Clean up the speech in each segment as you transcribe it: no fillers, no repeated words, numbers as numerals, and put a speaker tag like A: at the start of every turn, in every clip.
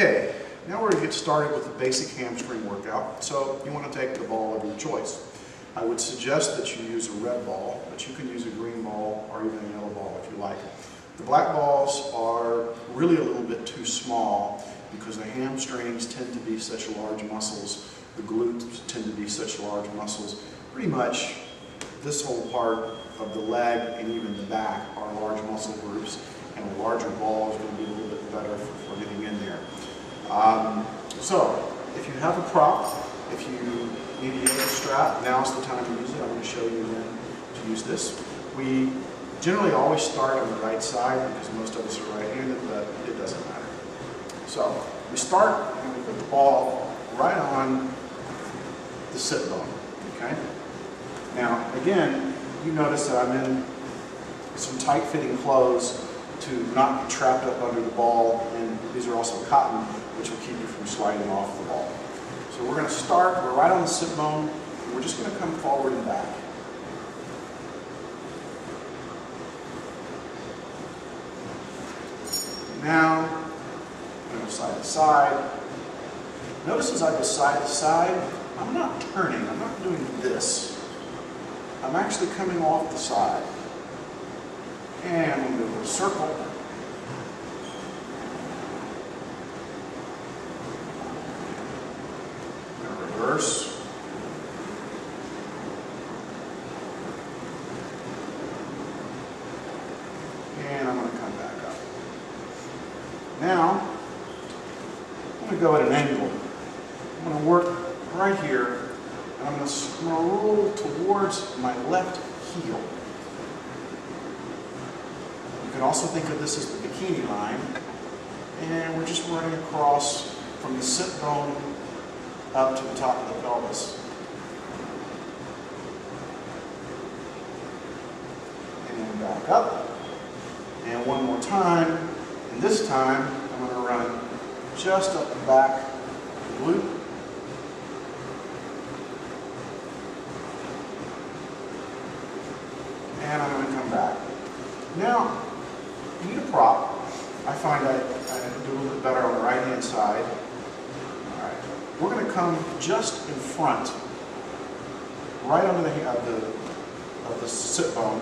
A: Okay, now we're going to get started with the basic hamstring workout. So you want to take the ball of your choice. I would suggest that you use a red ball, but you can use a green ball or even a yellow ball if you like. The black balls are really a little bit too small because the hamstrings tend to be such large muscles. The glutes tend to be such large muscles. Pretty much this whole part of the leg and even the back are large muscle groups, and a larger ball is going to be a little bit better for getting in there. So if you have a prop, if you need a yoga strap, now's the time to use it. I'm going to show you when to use this. We generally always start on the right side because most of us are right-handed, but it doesn't matter. So we start and we put the ball right on the sit bone. Okay. Now again, you notice that I'm in some tight-fitting clothes to not be trapped up under the ball, and these are also cotton, which will keep you from sliding off the ball. So we're going to start, we're right on the sit bone, and we're just going to come forward and back. Now, I'm going to go side to side. Notice as I go side to side, I'm not turning, I'm not doing this. I'm actually coming off the side. And I'm going to do a circle. I'm going to reverse. And I'm going to come back up. Now, I'm going to go at an angle. I'm going to work right here, and I'm going to roll towards my left heel. You can also think of this as the bikini line, and we're just running across from the sit bone up to the top of the pelvis. And back up. And one more time, and this time I'm going to run just up the back of the glute. And I'm going to come back. Now, you need a prop. I find I do a little bit better on the right-hand side. All right. We're going to come just in front, right under the sit bone.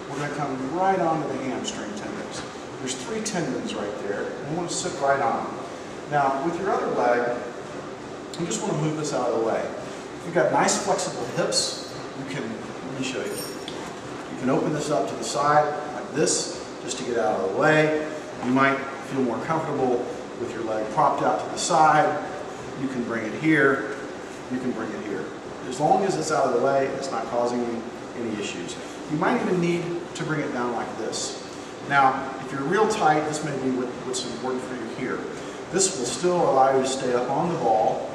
A: We're going to come right onto the hamstring tendons. There's 3 tendons right there, and we want to sit right on them. Now, with your other leg, you just want to move this out of the way. If you've got nice flexible hips, you can, let me show you. You can open this up to the side like this, just to get out of the way. You might feel more comfortable with your leg propped out to the side. You can bring it here. You can bring it here. As long as it's out of the way, it's not causing you any issues. You might even need to bring it down like this. Now, if you're real tight, this may be what's important for you here. This will still allow you to stay up on the ball,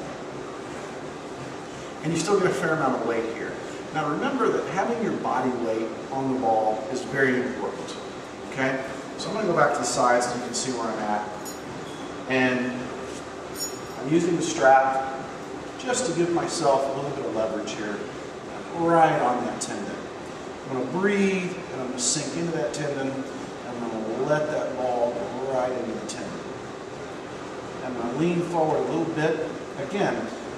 A: and you still get a fair amount of weight here. Now remember that having your body weight on the ball is very important. Okay? So I'm going to go back to the side so you can see where I'm at. And I'm using the strap just to give myself a little bit of leverage here, right on that tendon. I'm going to breathe, and I'm going to sink into that tendon, and I'm going to let that ball go right into the tendon. I'm going to lean forward a little bit. Again,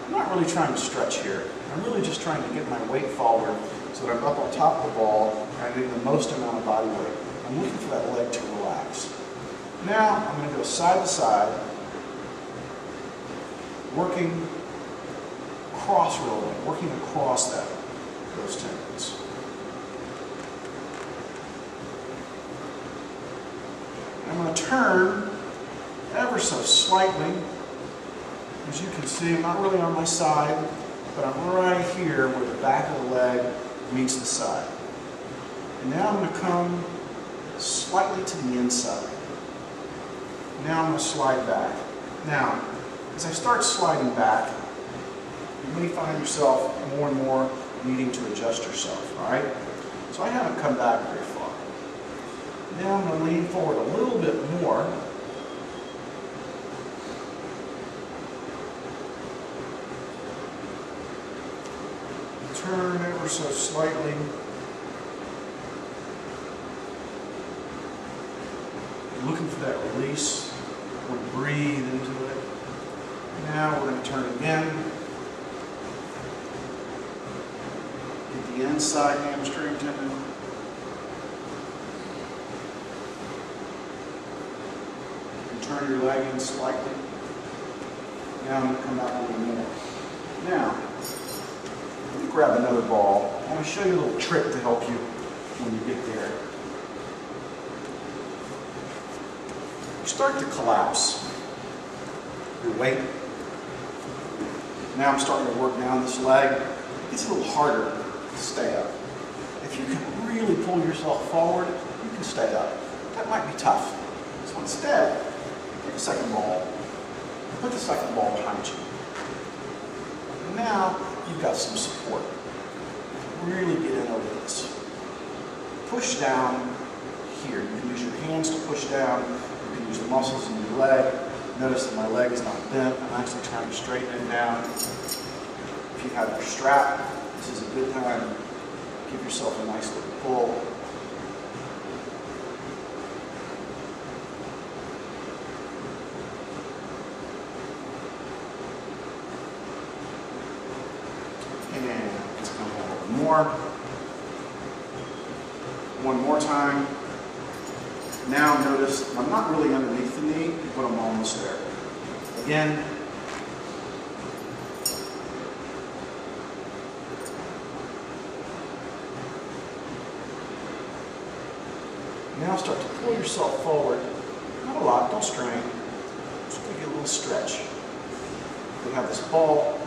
A: I'm not really trying to stretch here. I'm really just trying to get my weight forward so that I'm up on top of the ball and I'm getting the most amount of body weight. I'm looking for that leg to relax. Now I'm going to go side to side, working cross-rolling, working across those tendons. I'm going to turn ever so slightly. As you can see, I'm not really on my side, but I'm right here where the back of the leg meets the side. And now I'm going to come slightly to the inside. Now I'm going to slide back. Now, as I start sliding back, you may find yourself more and more needing to adjust yourself, all right? So I haven't come back very far. Now I'm going to lean forward a little bit more. Turn ever so slightly. Looking for that release Really breathe into it. Now we're going to turn again. Get the inside hamstring tendon. And turn your leg in slightly. Now I'm going to come back a little more. Now, let me grab another ball. I want to show you a little trick to help you when you get there. You start to collapse your weight. Now I'm starting to work down this leg. It's a little harder to stay up. If you can really pull yourself forward, you can stay up. That might be tough. So instead, take a second ball. Put the second ball behind you. Now you've got some support. Really get in over this. Push down here. You can use your hands to push down. You can use the muscles in your leg. Notice that my leg is not bent. I'm actually trying to straighten it down. If you have your strap, this is a good time to give yourself a nice little pull. And let's come down a little more. One more time. Now notice I'm not really underneath the knee, but I'm almost there. Again. Now start to pull yourself forward. Not a lot, don't strain. Just give you a little stretch. We have this ball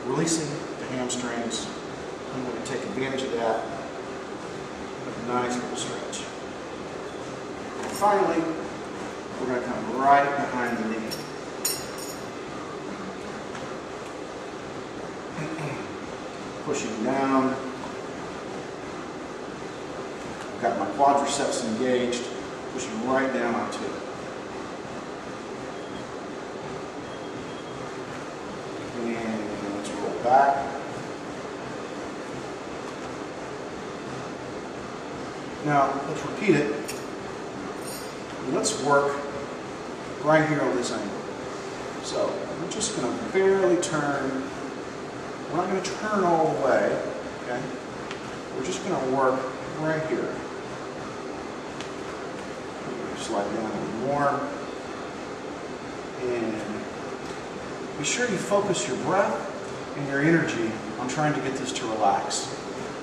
A: releasing the hamstrings. I'm going to take advantage of that with a nice little stretch. And finally, we're going to come right behind the knee. Pushing down. I've got my quadriceps engaged, pushing right down onto it. And let's roll back. Now, let's repeat it. Let's work right here on this angle. So, we're just going to barely turn. We're not going to turn all the way, okay? We're just going to work right here. Slide down a little more. And be sure you focus your breath and your energy on trying to get this to relax.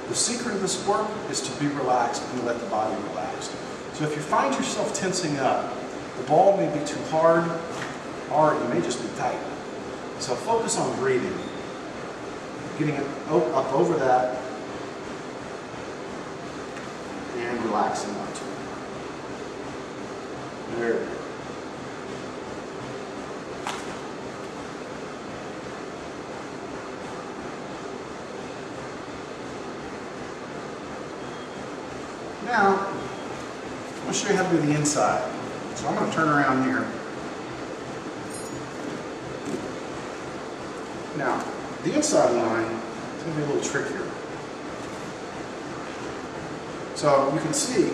A: The secret of this work is to be relaxed and let the body relax. So if you find yourself tensing up, the ball may be too hard, or it may just be tight. So focus on breathing, getting it up over that, and relaxing onto it. There we go. Now, I'm going to show you how to do the inside. So I'm going to turn around here. Now, the inside line is going to be a little trickier. So you can see,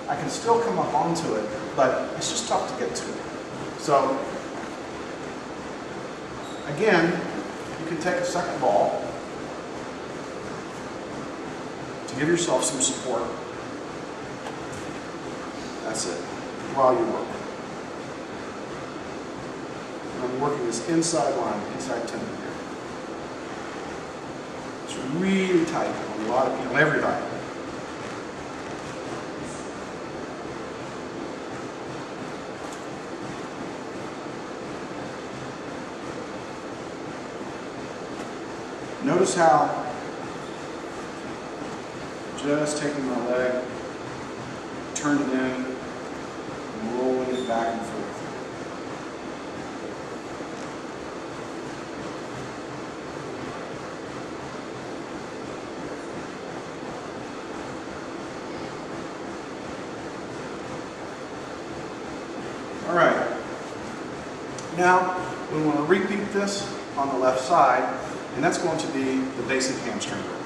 A: I can still come up onto it, but it's just tough to get to. So, again, you can take a second ball to give yourself some support. That's it, while you work. And I'm working this inside line, inside tendon here. It's really tight on a lot of people, everybody. Notice how just taking my leg, turn it in, and rolling it back and forth. All right. Now, we want to repeat this on the left side, and that's going to be the basic hamstring roll.